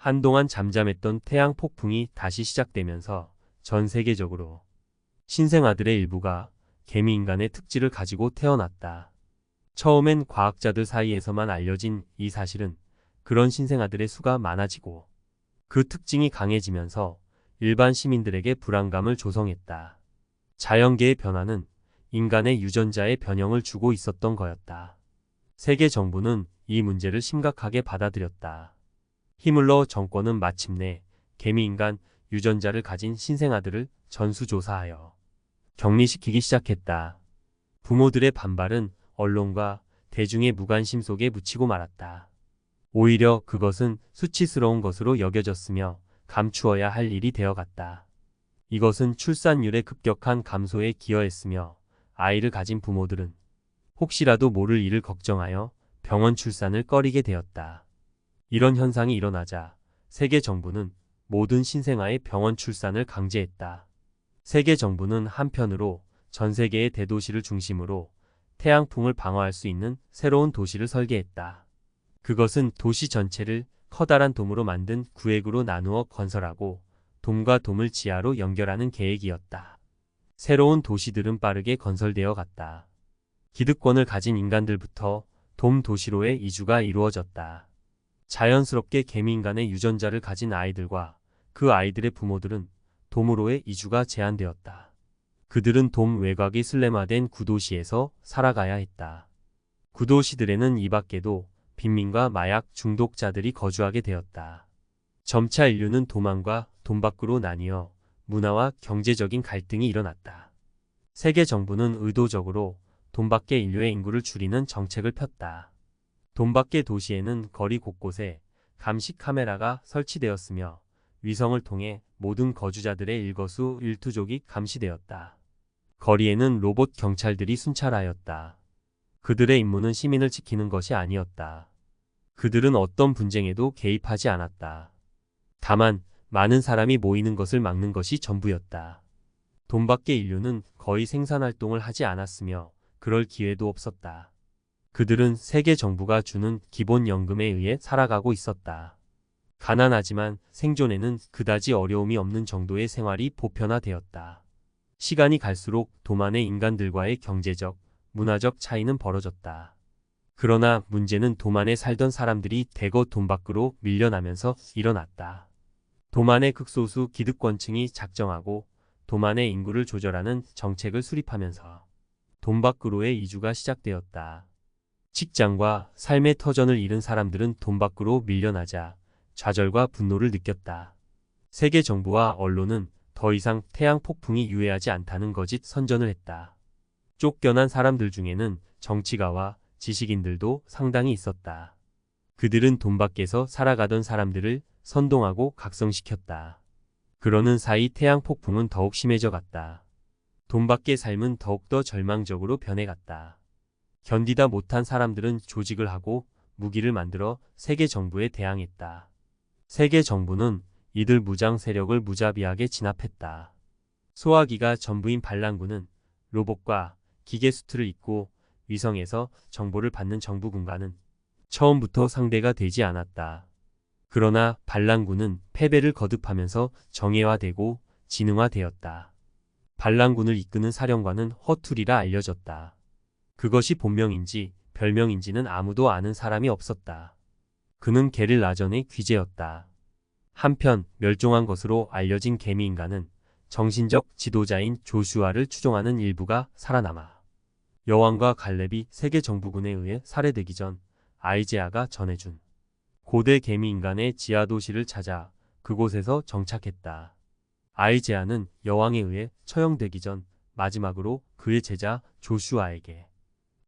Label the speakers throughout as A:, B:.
A: 한동안 잠잠했던 태양 폭풍이 다시 시작되면서 전 세계적으로 신생아들의 일부가 개미인간의 특질을 가지고 태어났다. 처음엔 과학자들 사이에서만 알려진 이 사실은 그런 신생아들의 수가 많아지고 그 특징이 강해지면서 일반 시민들에게 불안감을 조성했다. 자연계의 변화는 인간의 유전자에 변형을 주고 있었던 거였다. 세계 정부는 이 문제를 심각하게 받아들였다. 히물러 정권은 마침내 개미인간 유전자를 가진 신생아들을 전수조사하여 격리시키기 시작했다. 부모들의 반발은 언론과 대중의 무관심 속에 묻히고 말았다. 오히려 그것은 수치스러운 것으로 여겨졌으며 감추어야 할 일이 되어갔다. 이것은 출산율의 급격한 감소에 기여했으며 아이를 가진 부모들은 혹시라도 모를 일을 걱정하여 병원 출산을 꺼리게 되었다. 이런 현상이 일어나자 세계 정부는 모든 신생아의 병원 출산을 강제했다. 세계 정부는 한편으로 전 세계의 대도시를 중심으로 태양풍을 방어할 수 있는 새로운 도시를 설계했다. 그것은 도시 전체를 커다란 돔으로 만든 구획으로 나누어 건설하고 돔과 돔을 지하로 연결하는 계획이었다. 새로운 도시들은 빠르게 건설되어 갔다. 기득권을 가진 인간들부터 돔 도시로의 이주가 이루어졌다. 자연스럽게 개미인간의 유전자를 가진 아이들과 그 아이들의 부모들은 돔으로의 이주가 제한되었다. 그들은 돔 외곽이 슬램화된 구도시에서 살아가야 했다. 구도시들에는 이 밖에도 빈민과 마약 중독자들이 거주하게 되었다. 점차 인류는 돔 안과 돔 밖으로 나뉘어 문화와 경제적인 갈등이 일어났다. 세계 정부는 의도적으로 돔 밖의 인류의 인구를 줄이는 정책을 폈다. 돔 밖의 도시에는 거리 곳곳에 감시 카메라가 설치되었으며 위성을 통해 모든 거주자들의 일거수일투족이 감시되었다. 거리에는 로봇 경찰들이 순찰하였다. 그들의 임무는 시민을 지키는 것이 아니었다. 그들은 어떤 분쟁에도 개입하지 않았다. 다만 많은 사람이 모이는 것을 막는 것이 전부였다. 돔 밖의 인류는 거의 생산활동을 하지 않았으며 그럴 기회도 없었다. 그들은 세계 정부가 주는 기본연금에 의해 살아가고 있었다. 가난하지만 생존에는 그다지 어려움이 없는 정도의 생활이 보편화되었다. 시간이 갈수록 돔 안의 인간들과의 경제적, 문화적 차이는 벌어졌다. 그러나 문제는 돔 안에 살던 사람들이 대거 돔 밖으로 밀려나면서 일어났다. 돔 안의 극소수 기득권층이 작정하고 돔 안의 인구를 조절하는 정책을 수립하면서 돔 밖으로의 이주가 시작되었다. 직장과 삶의 터전을 잃은 사람들은 돔 밖으로 밀려나자 좌절과 분노를 느꼈다. 세계 정부와 언론은 더 이상 태양 폭풍이 유해하지 않다는 거짓 선전을 했다. 쫓겨난 사람들 중에는 정치가와 지식인들도 상당히 있었다. 그들은 돔 밖에서 살아가던 사람들을 선동하고 각성시켰다. 그러는 사이 태양 폭풍은 더욱 심해져 갔다. 돔 밖의 삶은 더욱더 절망적으로 변해갔다. 견디다 못한 사람들은 조직을 하고 무기를 만들어 세계 정부에 대항했다. 세계 정부는 이들 무장 세력을 무자비하게 진압했다. 소화기가 전부인 반란군은 로봇과 기계 수트를 입고 위성에서 정보를 받는 정부 군과는 처음부터 상대가 되지 않았다. 그러나 반란군은 패배를 거듭하면서 정예화되고 지능화되었다. 반란군을 이끄는 사령관은 허툴이라 알려졌다. 그것이 본명인지 별명인지는 아무도 아는 사람이 없었다. 그는 게릴라전의 귀재였다. 한편 멸종한 것으로 알려진 개미인간은 정신적 지도자인 조슈아를 추종하는 일부가 살아남아 여왕과 갈렙이 세계 정부군에 의해 살해되기 전 아이제아가 전해준 고대 개미인간의 지하도시를 찾아 그곳에서 정착했다. 아이제아는 여왕에 의해 처형되기 전 마지막으로 그의 제자 조슈아에게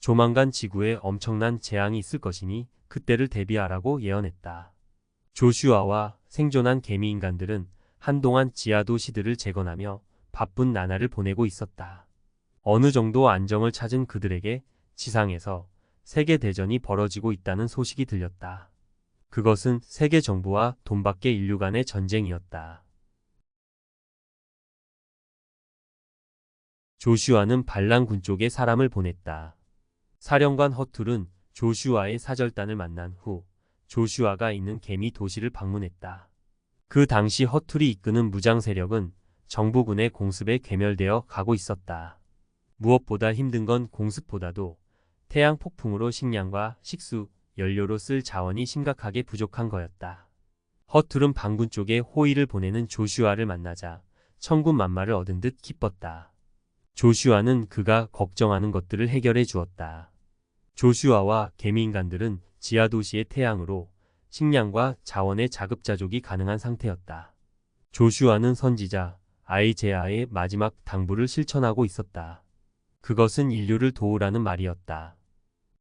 A: 조만간 지구에 엄청난 재앙이 있을 것이니 그때를 대비하라고 예언했다. 조슈아와 생존한 개미인간들은 한동안 지하도시들을 재건하며 바쁜 나날을 보내고 있었다. 어느 정도 안정을 찾은 그들에게 지상에서 세계대전이 벌어지고 있다는 소식이 들렸다. 그것은 세계 정부와 돔 밖의 인류 간의 전쟁이었다. 조슈아는 반란군 쪽에 사람을 보냈다. 사령관 허툴은 조슈아의 사절단을 만난 후 조슈아가 있는 개미 도시를 방문했다. 그 당시 허툴이 이끄는 무장 세력은 정부군의 공습에 괴멸되어 가고 있었다. 무엇보다 힘든 건 공습보다도 태양 폭풍으로 식량과 식수, 연료로 쓸 자원이 심각하게 부족한 거였다. 허툴은 반군 쪽에 호의를 보내는 조슈아를 만나자 천군만마를 얻은 듯 기뻤다. 조슈아는 그가 걱정하는 것들을 해결해 주었다. 조슈아와 개미인간들은 지하도시의 태양으로 식량과 자원의 자급자족이 가능한 상태였다. 조슈아는 선지자 아이제아의 마지막 당부를 실천하고 있었다. 그것은 인류를 도우라는 말이었다.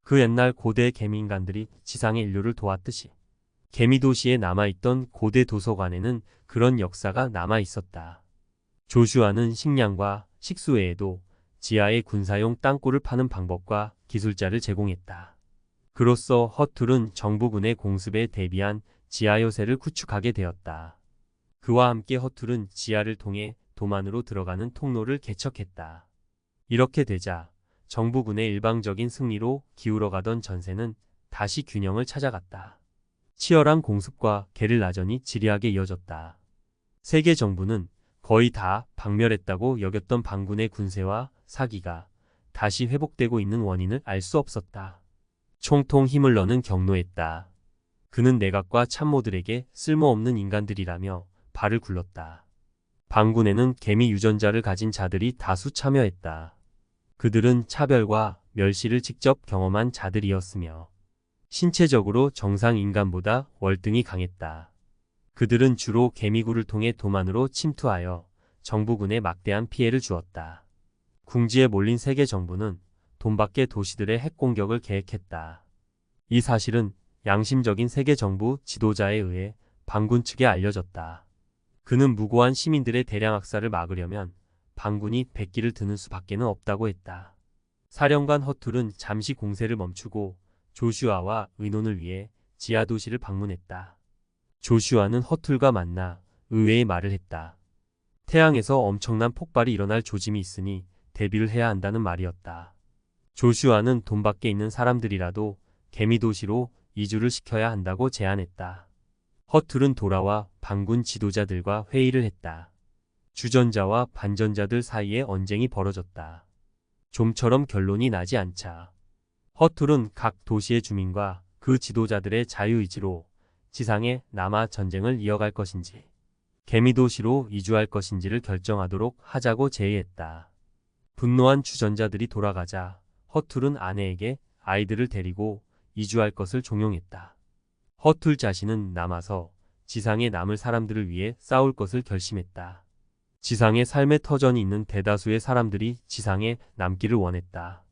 A: 그 옛날 고대 개미인간들이 지상의 인류를 도왔듯이 개미도시에 남아있던 고대 도서관에는 그런 역사가 남아있었다. 조슈아는 식량과 식수 외에도 지하의 군사용 땅굴을 파는 방법과 기술자를 제공했다. 그로써 허툴은 정부군의 공습에 대비한 지하 요새를 구축하게 되었다. 그와 함께 허툴은 지하를 통해 도만으로 들어가는 통로를 개척했다. 이렇게 되자 정부군의 일방적인 승리로 기울어가던 전세는 다시 균형을 찾아갔다. 치열한 공습과 게릴라전이 지리하게 이어졌다. 세계 정부는 거의 다 박멸했다고 여겼던 반군의 군세와 사기가 다시 회복되고 있는 원인을 알 수 없었다. 총통 히물러는 경노했다. 그는 내각과 참모들에게 쓸모없는 인간들이라며 발을 굴렀다. 반군에는 개미 유전자를 가진 자들이 다수 참여했다. 그들은 차별과 멸시를 직접 경험한 자들이었으며 신체적으로 정상 인간보다 월등히 강했다. 그들은 주로 개미굴을 통해 도만으로 침투하여 정부군에 막대한 피해를 주었다. 궁지에 몰린 세계 정부는 돈 밖의 도시들의 핵공격을 계획했다. 이 사실은 양심적인 세계 정부 지도자에 의해 반군 측에 알려졌다. 그는 무고한 시민들의 대량 학살을 막으려면 반군이 백기를 드는 수밖에는 없다고 했다. 사령관 허툴은 잠시 공세를 멈추고 조슈아와 의논을 위해 지하도시를 방문했다. 조슈아는 허툴과 만나 의외의 말을 했다. 태양에서 엄청난 폭발이 일어날 조짐이 있으니 대비를 해야 한다는 말이었다. 조슈아는 돈 밖에 있는 사람들이라도 개미도시로 이주를 시켜야 한다고 제안했다. 허툴은 돌아와 반군 지도자들과 회의를 했다. 주전자와 반전자들 사이에 언쟁이 벌어졌다. 좀처럼 결론이 나지 않자 허툴은 각 도시의 주민과 그 지도자들의 자유의지로 지상에 남아 전쟁을 이어갈 것인지 개미도시로 이주할 것인지를 결정하도록 하자고 제의했다. 분노한 주전자들이 돌아가자 허툴은 아내에게 아이들을 데리고 이주할 것을 종용했다. 허툴 자신은 남아서 지상에 남을 사람들을 위해 싸울 것을 결심했다. 지상에 삶의 터전이 있는 대다수의 사람들이 지상에 남기를 원했다.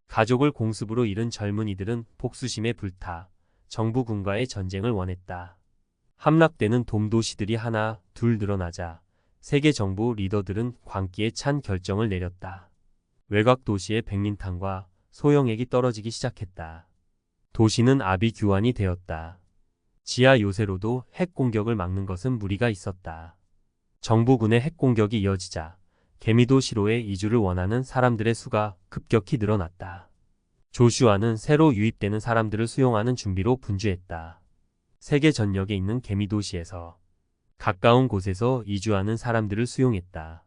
A: 가족을 공습으로 잃은 젊은이들은 복수심에 불타 정부군과의 전쟁을 원했다. 함락되는 돔도시들이 하나 둘 늘어나자 세계 정부 리더들은 광기에 찬 결정을 내렸다. 외곽 도시의 백린탄과 소형액이 떨어지기 시작했다. 도시는 아비규환이 되었다. 지하 요새로도 핵 공격을 막는 것은 무리가 있었다. 정부군의 핵 공격이 이어지자 개미도시로의 이주를 원하는 사람들의 수가 급격히 늘어났다. 조슈아는 새로 유입되는 사람들을 수용하는 준비로 분주했다. 세계 전역에 있는 개미도시에서 가까운 곳에서 이주하는 사람들을 수용했다.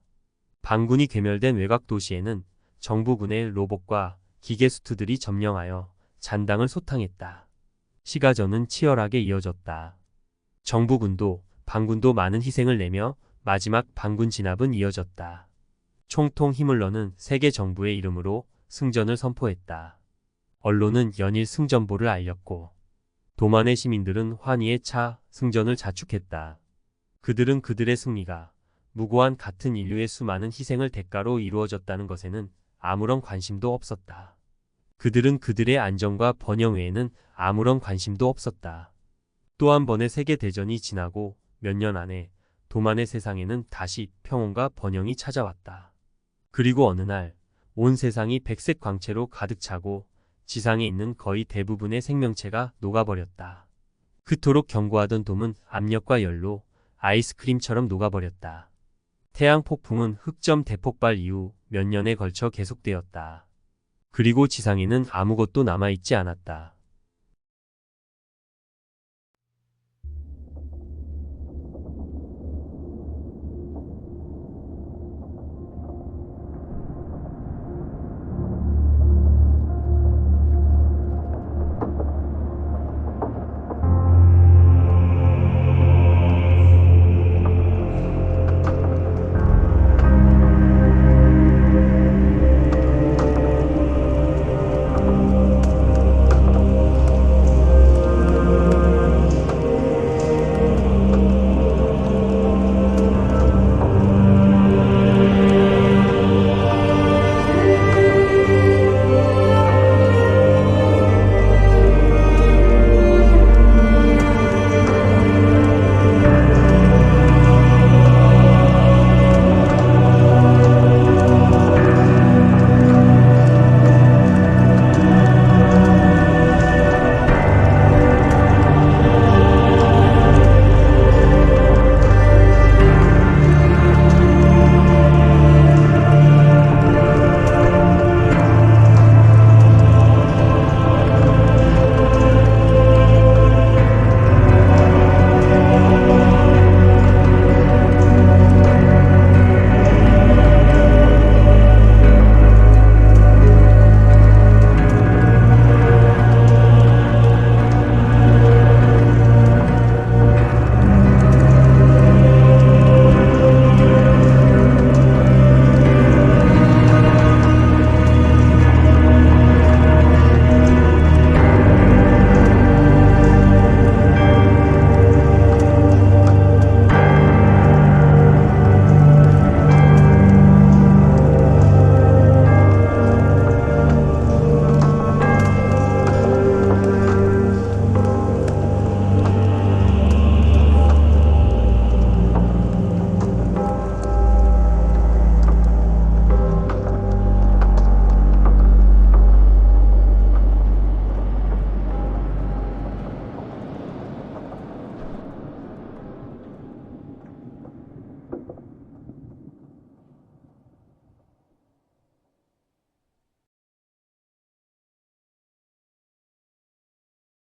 A: 반군이 괴멸된 외곽 도시에는 정부군의 로봇과 기계수트들이 점령하여 잔당을 소탕했다. 시가전은 치열하게 이어졌다. 정부군도 반군도 많은 희생을 내며 마지막 반군 진압은 이어졌다. 총통 히물러는 세계 정부의 이름으로 승전을 선포했다. 언론은 연일 승전보를 알렸고 도만의 시민들은 환희에 차 승전을 자축했다. 그들은 그들의 승리가 무고한 같은 인류의 수많은 희생을 대가로 이루어졌다는 것에는 아무런 관심도 없었다. 그들은 그들의 안정과 번영 외에는 아무런 관심도 없었다. 또 한 번의 세계대전이 지나고 몇 년 안에 도만의 세상에는 다시 평온과 번영이 찾아왔다. 그리고 어느 날 온 세상이 백색 광채로 가득 차고 지상에 있는 거의 대부분의 생명체가 녹아버렸다. 그토록 견고하던 돔은 압력과 열로 아이스크림처럼 녹아버렸다. 태양 폭풍은 흑점 대폭발 이후 몇 년에 걸쳐 계속되었다. 그리고 지상에는 아무것도 남아있지 않았다.